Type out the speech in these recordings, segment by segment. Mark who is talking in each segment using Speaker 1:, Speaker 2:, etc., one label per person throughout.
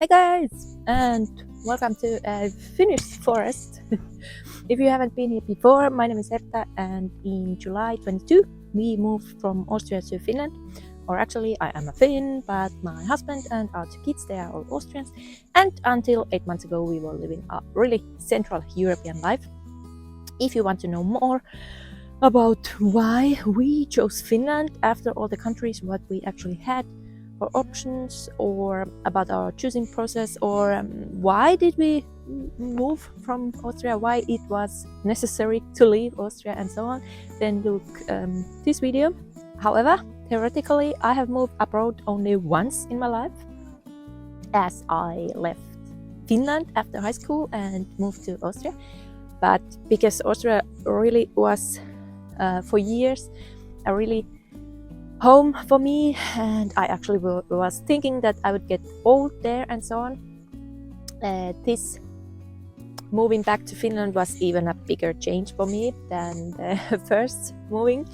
Speaker 1: Hi guys, and welcome to a Finnish forest. If you haven't been here before, my name is Erta, and in July 22 we moved from Austria to Finland. Or actually, I am a Finn, but my husband and our two kids, they are all Austrians. And until 8 months ago, we were living a really Central European life. If you want to know more about why we chose Finland after all the countries, what we actually had for options, or about our choosing process, or why did we move from Austria, why it was necessary to leave Austria, and so on, then look this video. However, theoretically, I have moved abroad only once in my life, as I left Finland after high school and moved to Austria. But because Austria really was for years a really home for me, and I actually was thinking that I would get old there and so on. This moving back to Finland was even a bigger change for me than the first moving,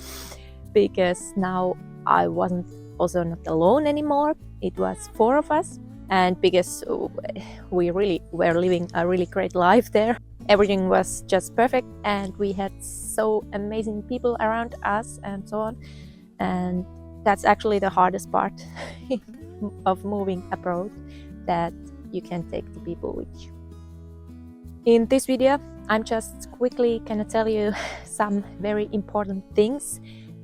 Speaker 1: because now I wasn't also not alone anymore. It was 4 of us, and because we really were living a really great life there. Everything was just perfect, and we had so amazing people around us and so on. And that's actually the hardest part of moving abroad, that you can take the people with you. In this video, I'm just quickly gonna tell you some very important things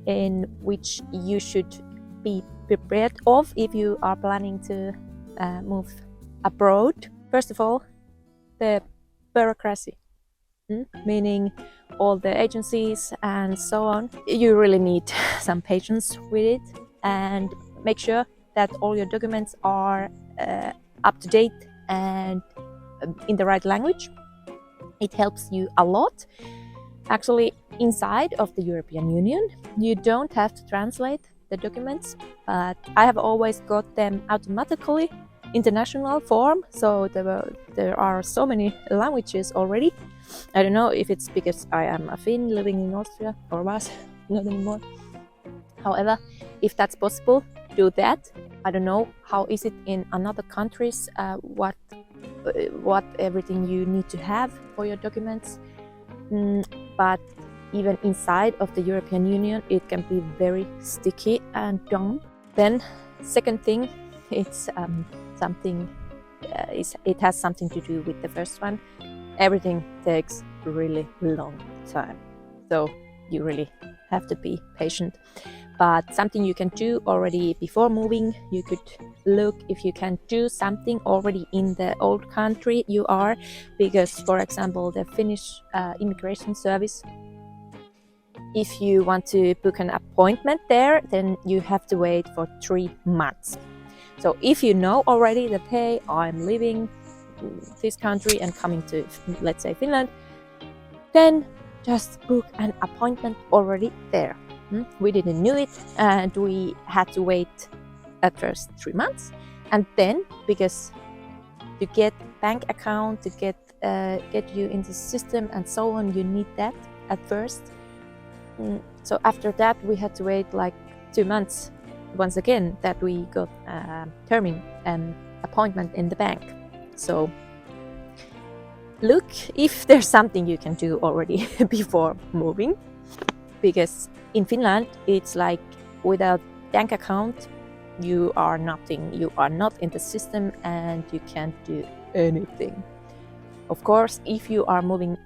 Speaker 1: in which you should be prepared of if you are planning to move abroad. First of all, the bureaucracy, meaning all the agencies and so on. You really need some patience with it, and make sure that all your documents are up to date and in the right language. It helps you a lot. Actually, inside of the European Union, you don't have to translate the documents, but I have always got them automatically international form, so there are so many languages already. I don't know if it's because I am a Finn living in Austria, or was not anymore. However, if that's possible, do that. I don't know how is it in another countries, what everything you need to have for your documents, but even inside of the European Union, it can be very sticky and dumb. Then, second thing, it's something. It has something to do with the first one. Everything takes really long time, so you really have to be patient. But something you can do already before moving, you could look if you can do something already in the old country you are, because for example the Finnish Immigration Service, if you want to book an appointment there, then you have to wait for 3 months. So if you know already that, hey, I'm leaving this country and coming to, let's say, Finland, then just book an appointment already there. We didn't know it, and we had to wait at first 3 months, and then because to get bank account, to get you in the system and so on, you need that at first. So after that we had to wait like 2 months once again that we got terming an appointment in the bank. So look if there's something you can do already before moving, because in Finland it's like without bank account you are nothing, you are not in the system, and you can't do anything. Of course, if you are moving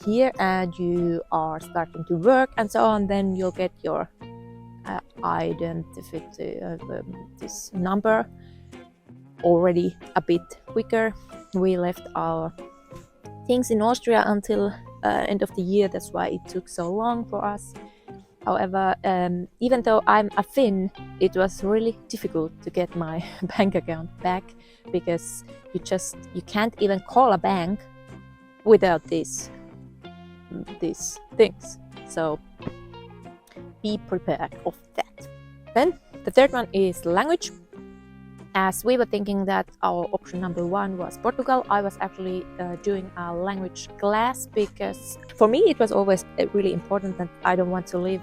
Speaker 1: here and you are starting to work and so on, then you'll get your identity, this number, already a bit quicker. We left our things in Austria until end of the year, that's why it took so long for us. However, even though I'm a Finn, it was really difficult to get my bank account back, because you can't even call a bank without these things. So be prepared of that. Then the third one is language. As we were thinking that our option number 1 was Portugal, I was actually doing a language class, because for me it was always really important that I don't want to live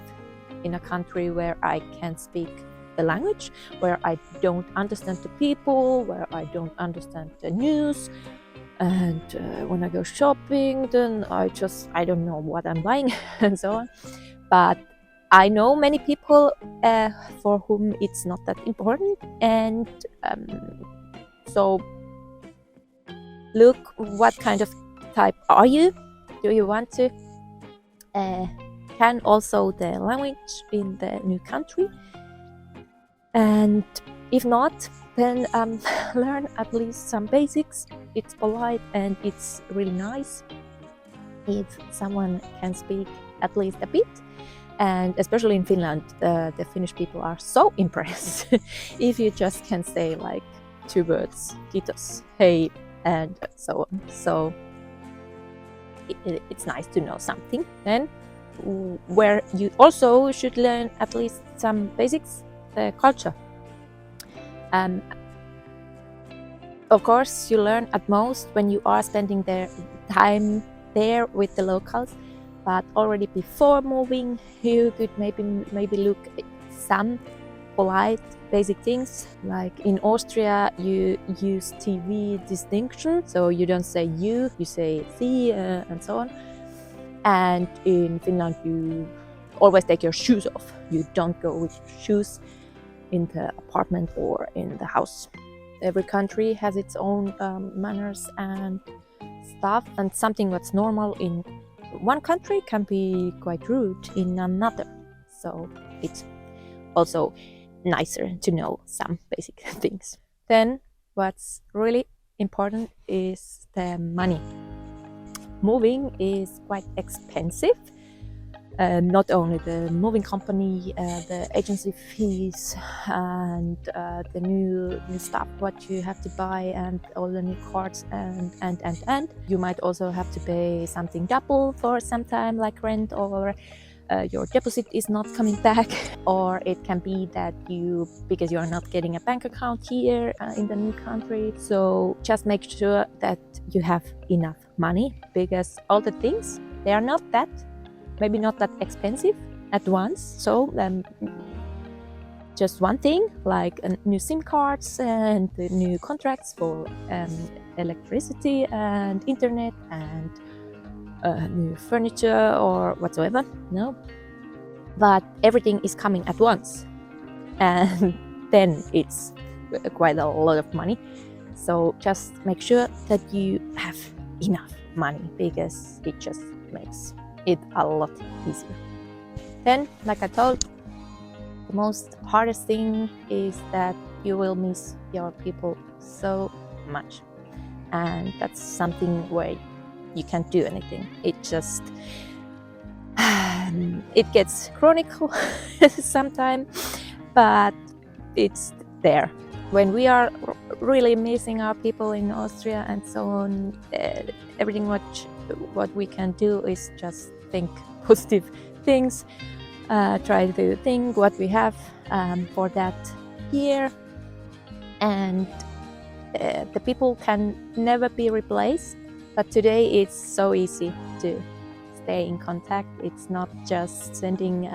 Speaker 1: in a country where I can't speak the language, where I don't understand the people, where I don't understand the news. And when I go shopping, then I don't know what I'm buying and so on. But I know many people for whom it's not that important, and so look, what kind of type are you? Do you want to can also the language in the new country? And if not, then learn at least some basics. It's polite and it's really nice if someone can speak at least a bit. And especially in Finland, the Finnish people are so impressed if you just can say like 2 words, kiitos, hey, and so on. So it's nice to know something. Then where you also should learn at least some basics, the culture. Of course, you learn at most when you are spending their time there with the locals. But already before moving, you could maybe look at some polite basic things. Like in Austria, you use TV distinction, so you don't say you say sie and so on. And in Finland, you always take your shoes off. You don't go with shoes in the apartment or in the house. Every country has its own manners and stuff, and something that's normal in one country can be quite rude in another. So it's also nicer to know some basic things. Then what's really important is the money. Moving is quite expensive. Not only the moving company, the agency fees, and the new stuff what you have to buy, and all the new cards, and you might also have to pay something double for some time, like rent, or your deposit is not coming back, or it can be that because you are not getting a bank account here in the new country. So just make sure that you have enough money, because all the things, they are maybe not that expensive at once. So just one thing, like new SIM cards and the new contracts for electricity and internet and new furniture or whatsoever. No, but everything is coming at once, and then it's quite a lot of money. So just make sure that you have enough money, because it just makes it a lot easier. Then, like I told, the most hardest thing is that you will miss your people so much, and that's something where you can't do anything. It just it gets chronicle sometimes, but it's there. When we are really missing our people in Austria and so on, everything what we can do is just think positive things, try to think what we have for that year, and the people can never be replaced. But today it's so easy to stay in contact. It's not just sending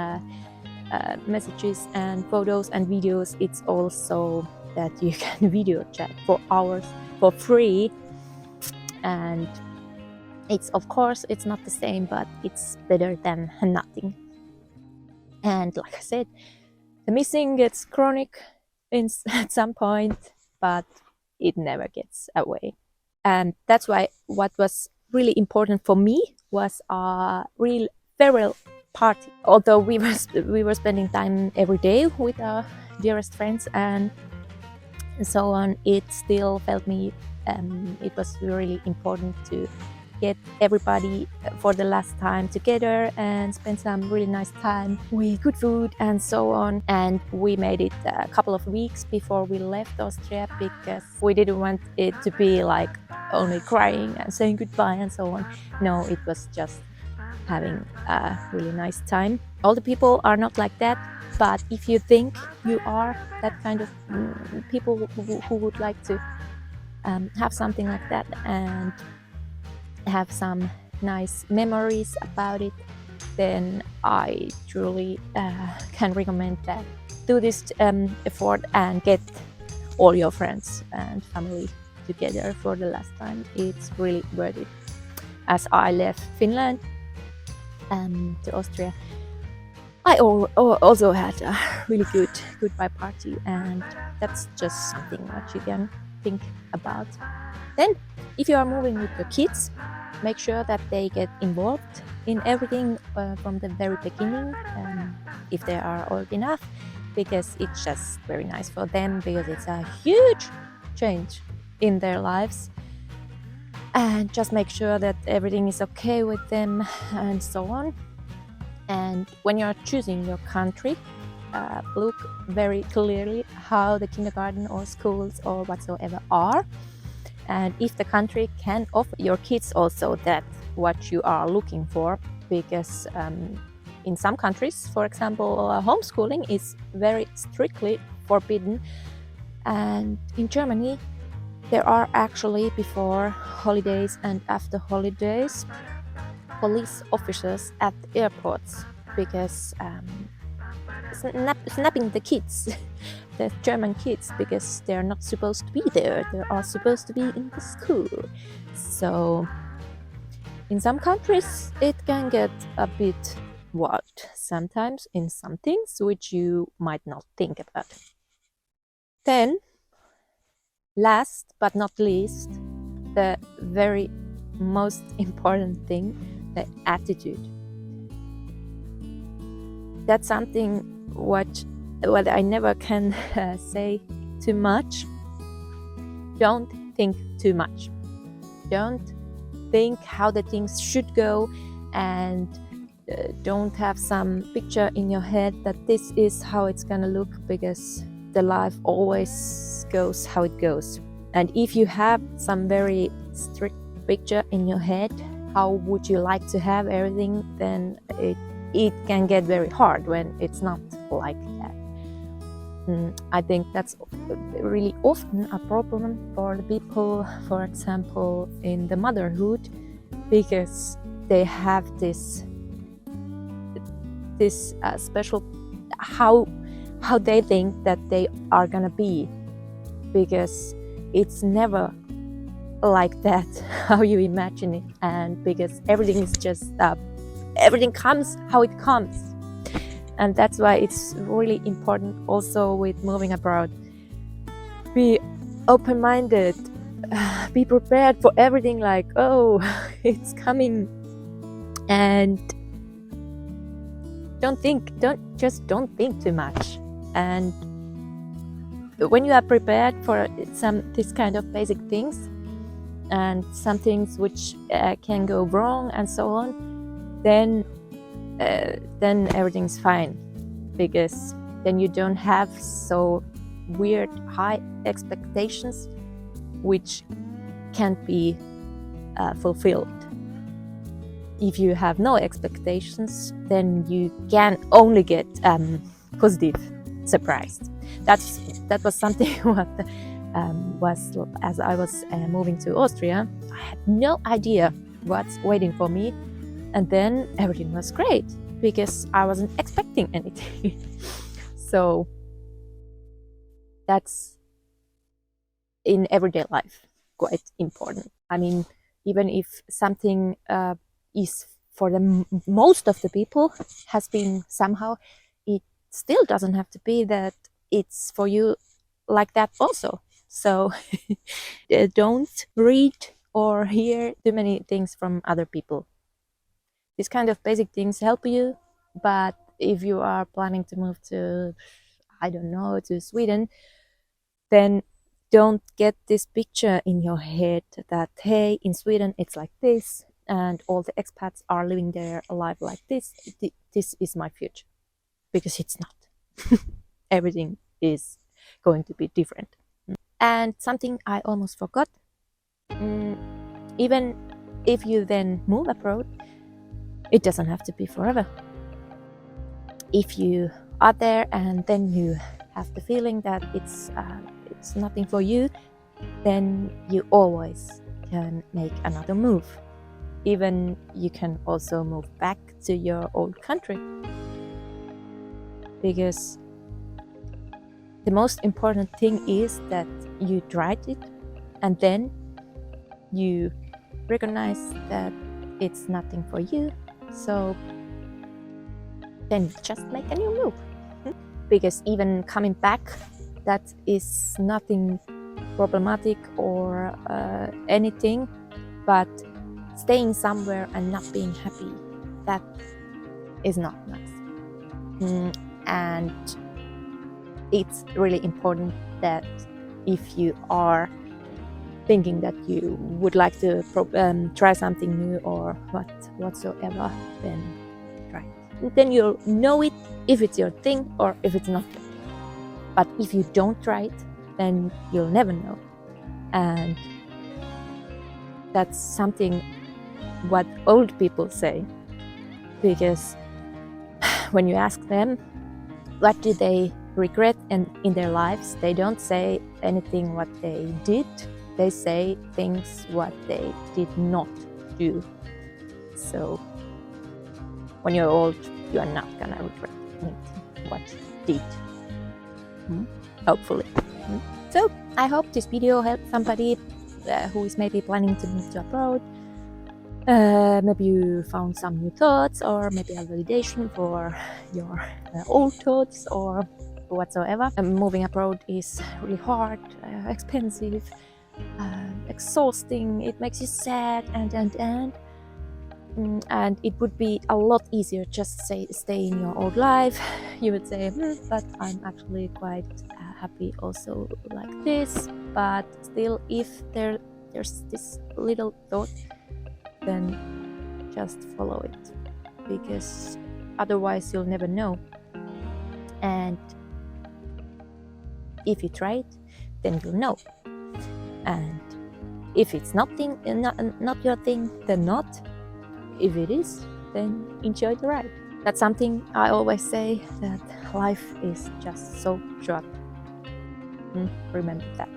Speaker 1: messages and photos and videos. It's also that you can video chat for hours for free, and of course it's not the same, but it's better than nothing. And like I said, the missing gets chronic at some point, but it never gets away. And that's why what was really important for me was a real farewell party. Although we were spending time every day with our dearest friends and so on, it still felt me it was really important to get everybody for the last time together and spend some really nice time with good food and so on. And we made it a couple of weeks before we left Austria, because we didn't want it to be like only crying and saying goodbye and so on. No, it was just having a really nice time. All the people are not like that, but if you think you are that kind of people who would like to have something like that and have some nice memories about it, then I truly can recommend that do this effort and get all your friends and family together for the last time. It's really worth it. As I left Finland to Austria, I also had a really good goodbye party, and that's just something that you can think about. Then, if you are moving with your kids, make sure that they get involved in everything from the very beginning, if they are old enough, because it's just very nice for them, because it's a huge change in their lives. And just make sure that everything is okay with them and so on. And when you are choosing your country, look very clearly how the kindergarten or schools or whatsoever are, and if the country can offer your kids also that what you are looking for, because in some countries, for example, homeschooling is very strictly forbidden, and in Germany there are actually before holidays and after holidays police officers at the airports, because snapping the kids, the German kids, because they're not supposed to be there. They are supposed to be in the school. So in some countries it can get a bit wild sometimes in some things which you might not think about. Then, last but not least, the very most important thing, the attitude. That's something what I never can say too much. Don't think too much. Don't think how the things should go, and don't have some picture in your head that this is how it's gonna look, because the life always goes how it goes. And if you have some very strict picture in your head, how would you like to have everything, then it can get very hard when it's not like that. I think that's really often a problem for the people, for example, in the motherhood, because they have this special how they think that they are gonna be, because it's never like that how you imagine it, and because everything is just everything comes how it comes. And that's why it's really important also with moving abroad. Be open-minded, be prepared for everything, like, oh, it's coming, and don't think too much. And when you are prepared for this kind of basic things, and some things which can go wrong and so on, then everything's fine, because then you don't have so weird high expectations which can't be fulfilled. If you have no expectations, then you can only get positive surprised. That was something what was, as I was moving to Austria, I had no idea what's waiting for me. And then everything was great, because I wasn't expecting anything. So that's in everyday life quite important. I mean, even if something is for the most of the people has been somehow, it still doesn't have to be that it's for you like that also. So don't read or hear too many things from other people. These kind of basic things help you, but if you are planning to move to, I don't know, to Sweden, then don't get this picture in your head that, hey, in Sweden it's like this, and all the expats are living their life like this. This is my future, because it's not. Everything is going to be different. And something I almost forgot, even if you then move abroad, it doesn't have to be forever. If you are there and then you have the feeling that it's nothing for you, then you always can make another move. Even you can also move back to your old country, because the most important thing is that you tried it and then you recognize that it's nothing for you, so then just make a new move. Because even coming back, that is nothing problematic or anything, but staying somewhere and not being happy, that is not nice. And it's really important that if you are thinking that you would like to try something new or whatsoever, then try it. Then you'll know it if it's your thing or if it's not. But if you don't try it, then you'll never know. And that's something what old people say, because when you ask them what do they regret in their lives, they don't say anything what they did, they say things what they did not do. So when you're old, you are not gonna regret anything what you did. Hopefully. So I hope this video helped somebody who is maybe planning to move to abroad. Maybe you found some new thoughts, or maybe a validation for your old thoughts or whatsoever. Moving abroad is really hard, expensive, exhausting. It makes you sad and it would be a lot easier just stay in your old life. You would say, but I'm actually quite happy also like this. But still, if there's this little thought, then just follow it, because otherwise you'll never know. And if you try it, then you'll know. And if it's not your thing, then not. If it is, then enjoy the ride. That's something I always say, that life is just so short. Remember that.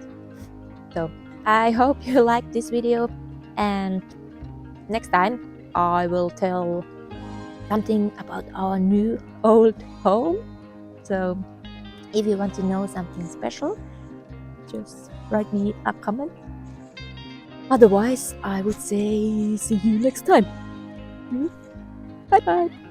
Speaker 1: So I hope you liked this video, and next time I will tell something about our new old home. So if you want to know something special, just write me a comment. Otherwise, I would say see you next time. Bye bye.